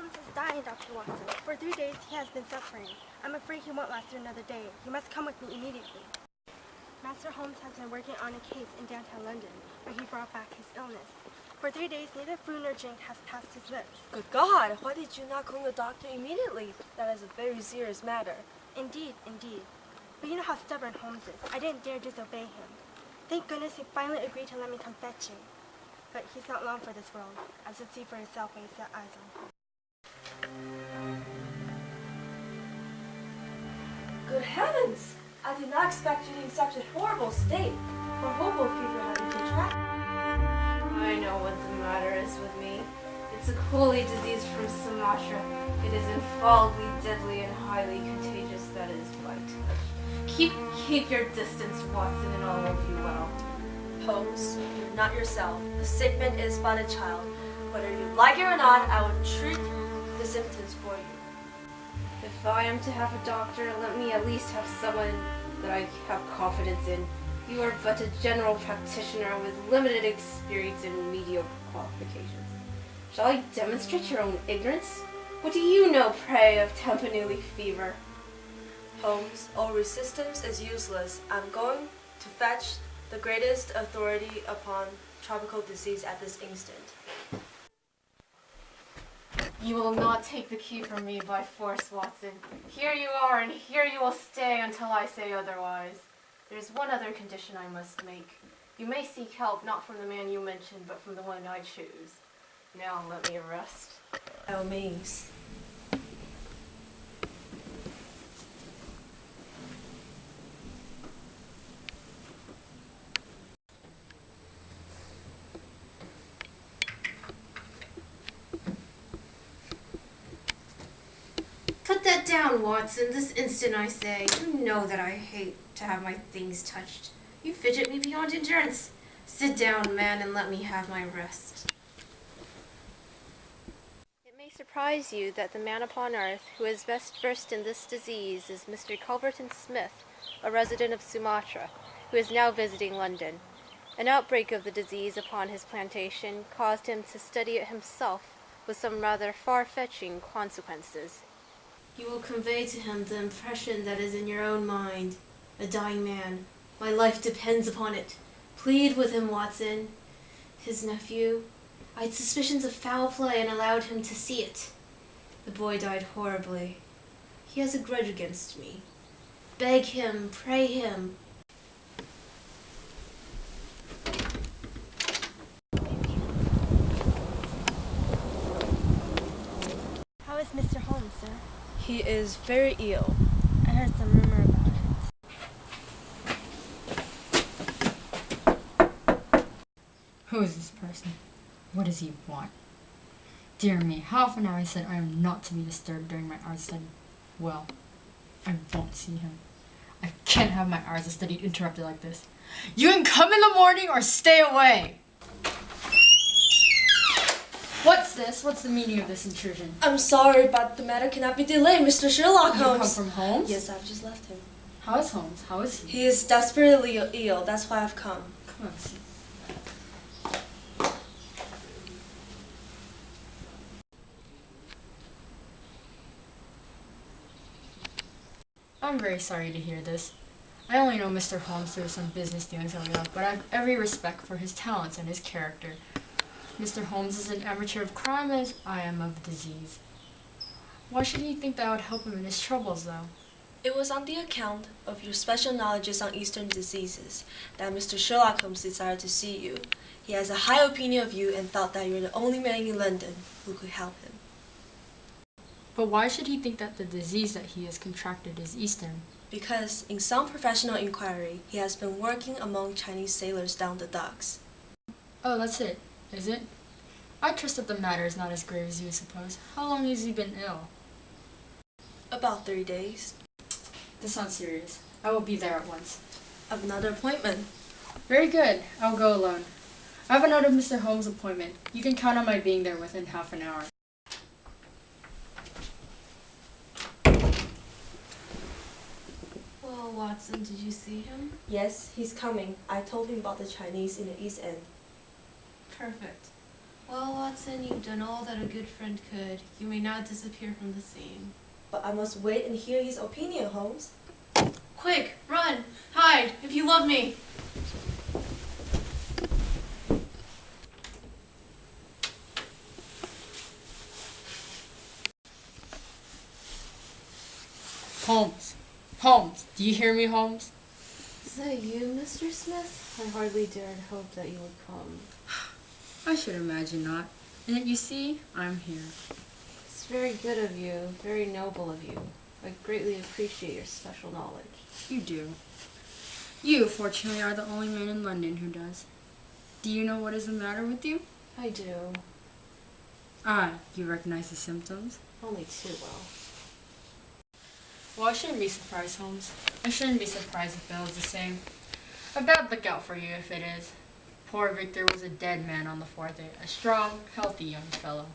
Holmes is dying, Dr. Watson. For 3 days he has been suffering. I'm afraid he won't last through another day. You must come with me immediately. Master Holmes has been working on a case in downtown London, where he brought back his illness. For 3 days, neither food nor drink has passed his lips. Good God! Why did you not call the doctor immediately? That is a very serious matter. Indeed, indeed. But you know how stubborn Holmes is. I didn't dare disobey him. Thank goodness he finally agreed to let me come fetch him. But he's not long for this world, as you'll see for yourself when you set eyes on him. Good heavens! I did not expect you in such a horrible state. Or hobo fever having to track. I know what the matter is with me. It's a coolie disease from Sumatra. It is infallibly deadly and highly contagious, that is, by touch. Keep your distance, Watson, and all will be well. Holmes, you're not yourself. The sick man is but a child. Whether you like it or not, I will treat the symptoms for you. If I am to have a doctor, let me at least have someone that I have confidence in. You are but a general practitioner with limited experience and mediocre qualifications. Shall I demonstrate your own ignorance? What do you know, pray, of Campanile fever? Holmes, all resistance is useless. I'm going to fetch the greatest authority upon tropical disease at this instant. You will not take the key from me by force, Watson. Here you are, and here you will stay until I say otherwise. There's one other condition I must make. You may seek help not from the man you mentioned, but from the one I choose. Now let me rest. By all means. Put that down, Watson, this instant I say. You know that I hate to have my things touched. You fidget me beyond endurance. Sit down, man, and let me have my rest. It may surprise you that the man upon earth who is best versed in this disease is Mr. Culverton Smith, a resident of Sumatra, who is now visiting London. An outbreak of the disease upon his plantation caused him to study it himself with some rather far-fetching consequences. You will convey to him the impression that is in your own mind. A dying man. My life depends upon it. Plead with him, Watson. His nephew. I had suspicions of foul play and allowed him to see it. The boy died horribly. He has a grudge against me. Beg him, pray him. How is Mr. Holmes, sir? He is very ill. I heard some rumor about it. Who is this person? What does he want? Dear me, how often have I said I am not to be disturbed during my art study? Well, I won't see him. I can't have my hours of study interrupted like this. You can come in the morning or stay away! What's this? What's the meaning of this intrusion? I'm sorry, but the matter cannot be delayed, Mr. Sherlock You Holmes. come from Holmes? Yes, I've just left him. How is Holmes? How is he? He is desperately ill. That's why I've come. Come on, see. I'm very sorry to hear this. I only know Mr. Holmes through some business dealings that we have, but I have every respect for his talents and his character. Mr. Holmes is an amateur of crime as I am of disease. Why should he think that I would help him in his troubles, though? It was on the account of your special knowledges on Eastern diseases that Mr. Sherlock Holmes desired to see you. He has a high opinion of you and thought that you're the only man in London who could help him. But why should he think that the disease that he has contracted is Eastern? Because in some professional inquiry, he has been working among Chinese sailors down the docks. Oh, that's it, is it? I trust that the matter is not as grave as you suppose. How long has he been ill? About 3 days. This sounds serious. I will be there at once. I've another appointment. Very good. I'll go alone. I have a note of Mr. Holmes' appointment. You can count on my being there within half an hour. Well, Watson, did you see him? Yes, he's coming. I told him about the Chinese in the East End. Perfect. Well, Watson, you've done all that a good friend could. You may now disappear from the scene. But I must wait and hear his opinion, Holmes. Quick, run, hide, if you love me. Holmes. Holmes. Do you hear me, Holmes? Is that you, Mr. Smith? I hardly dared hope that you would come. I should imagine not. And yet you see, I'm here. It's very good of you, very noble of you. I greatly appreciate your special knowledge. You do. You, fortunately, are the only man in London who does. Do you know what is the matter with you? I do. Ah, you recognize the symptoms? Only too well. Well, I shouldn't be surprised, Holmes. I shouldn't be surprised if it was the same. A bad lookout for you if it is. Poor Victor was a dead man on the fourth day, a strong, healthy young fellow.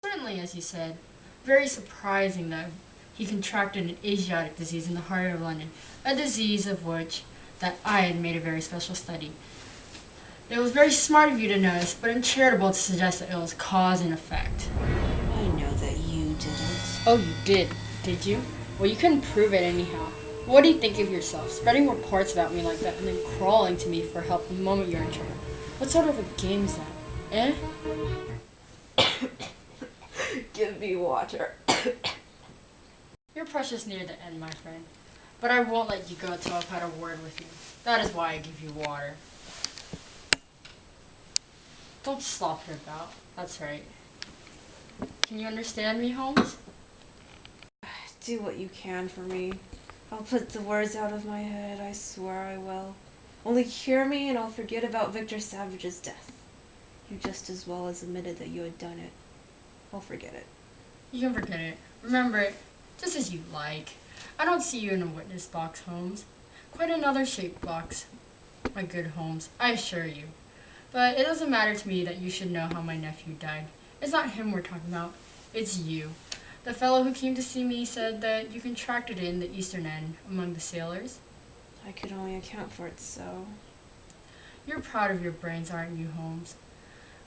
Certainly, as you said, very surprising that he contracted an Asiatic disease in the heart of London, a disease of which that I had made a very special study. It was very smart of you to notice, but uncharitable to suggest that it was cause and effect. I know that you didn't. Oh, you did you? Well, you couldn't prove it anyhow. What do you think of yourself, spreading reports about me like that and then crawling to me for help the moment you're in trouble? What sort of a game is that, eh? Give me water. You're precious near the end, my friend. But I won't let you go till I've had a word with you. That is why I give you water. Don't slop it about. That's right. Can you understand me, Holmes? Do what you can for me. I'll put the words out of my head, I swear I will. Only cure me and I'll forget about Victor Savage's death. You just as well as admitted that you had done it. I'll forget it. You can forget it. Remember it, just as you like. I don't see you in a witness box, Holmes. Quite another shaped box, my good Holmes, I assure you. But it doesn't matter to me that you should know how my nephew died. It's not him we're talking about. It's you. The fellow who came to see me said that you contracted it in the eastern end among the sailors. I could only account for it so. You're proud of your brains, aren't you, Holmes?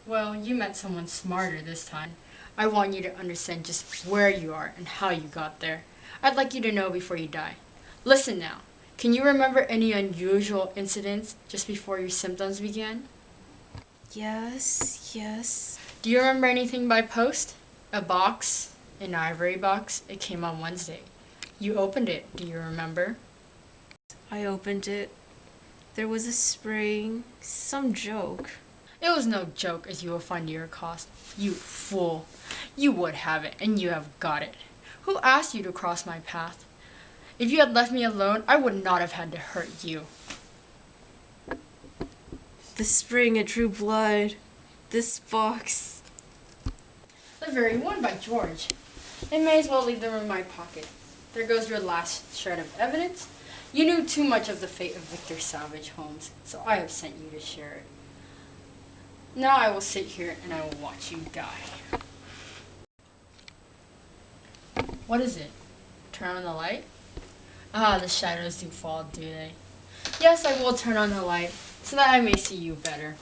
Well, you met someone smarter this time. I want you to understand just where you are and how you got there. I'd like you to know before you die. Listen now. Can you remember any unusual incidents just before your symptoms began? Yes. Do you remember anything by post? A box? An ivory box? It came on Wednesday. You opened it. Do you remember? I opened it. There was a spring. Some joke. It was no joke, as you will find to your cost. You fool. You would have it, and you have got it. Who asked you to cross my path? If you had left me alone, I would not have had to hurt you. The spring, it drew blood. This box. The very one, by George. It may as well leave them in my pocket. There goes your last shred of evidence. You knew too much of the fate of Victor Savage, Holmes, so I have sent you to share it. Now I will sit here and I will watch you die. What is it? Turn on the light? Ah, the shadows do fall, do they? Yes, I will turn on the light, so that I may see you better.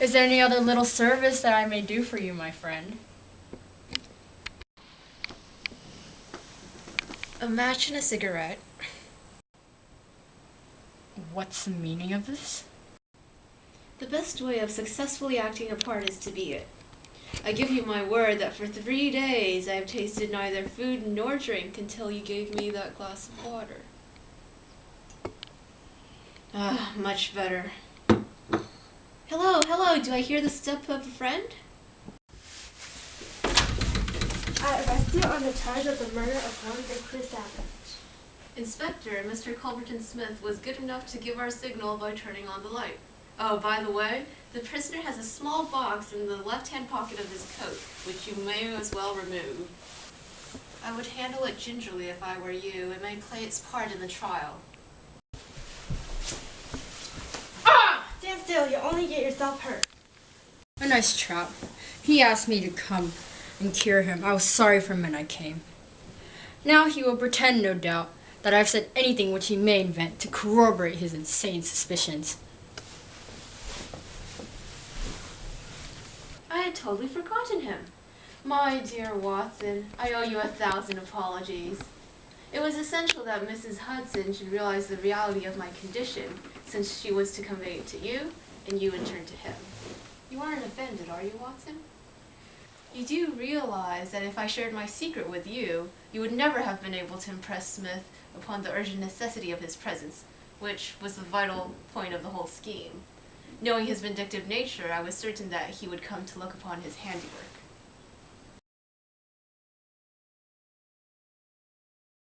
Is there any other little service that I may do for you, my friend? A match and a cigarette. What's the meaning of this? The best way of successfully acting a part is to be it. I give you my word that for 3 days I have tasted neither food nor drink until you gave me that glass of water. Ah, much better. Hello, do I hear the step of a friend? I arrest you on the charge of the murder of one Victor Savage. Inspector, Mr. Culverton Smith was good enough to give our signal by turning on the light. Oh, by the way, the prisoner has a small box in the left-hand pocket of his coat, which you may as well remove. I would handle it gingerly if I were you. It may play its part in the trial. Stand still, you'll only get yourself hurt. A nice trap. He asked me to come and cure him. I was sorry for him and I came. Now he will pretend, no doubt, that I've said anything which he may invent to corroborate his insane suspicions. totally forgotten him. My dear Watson, I owe you 1,000 apologies. It was essential that Mrs. Hudson should realize the reality of my condition, since she was to convey it to you, and you in turn to him. You aren't offended, are you, Watson? You do realize that if I shared my secret with you, you would never have been able to impress Smith upon the urgent necessity of his presence, which was the vital point of the whole scheme. Knowing his vindictive nature, I was certain that he would come to look upon his handiwork.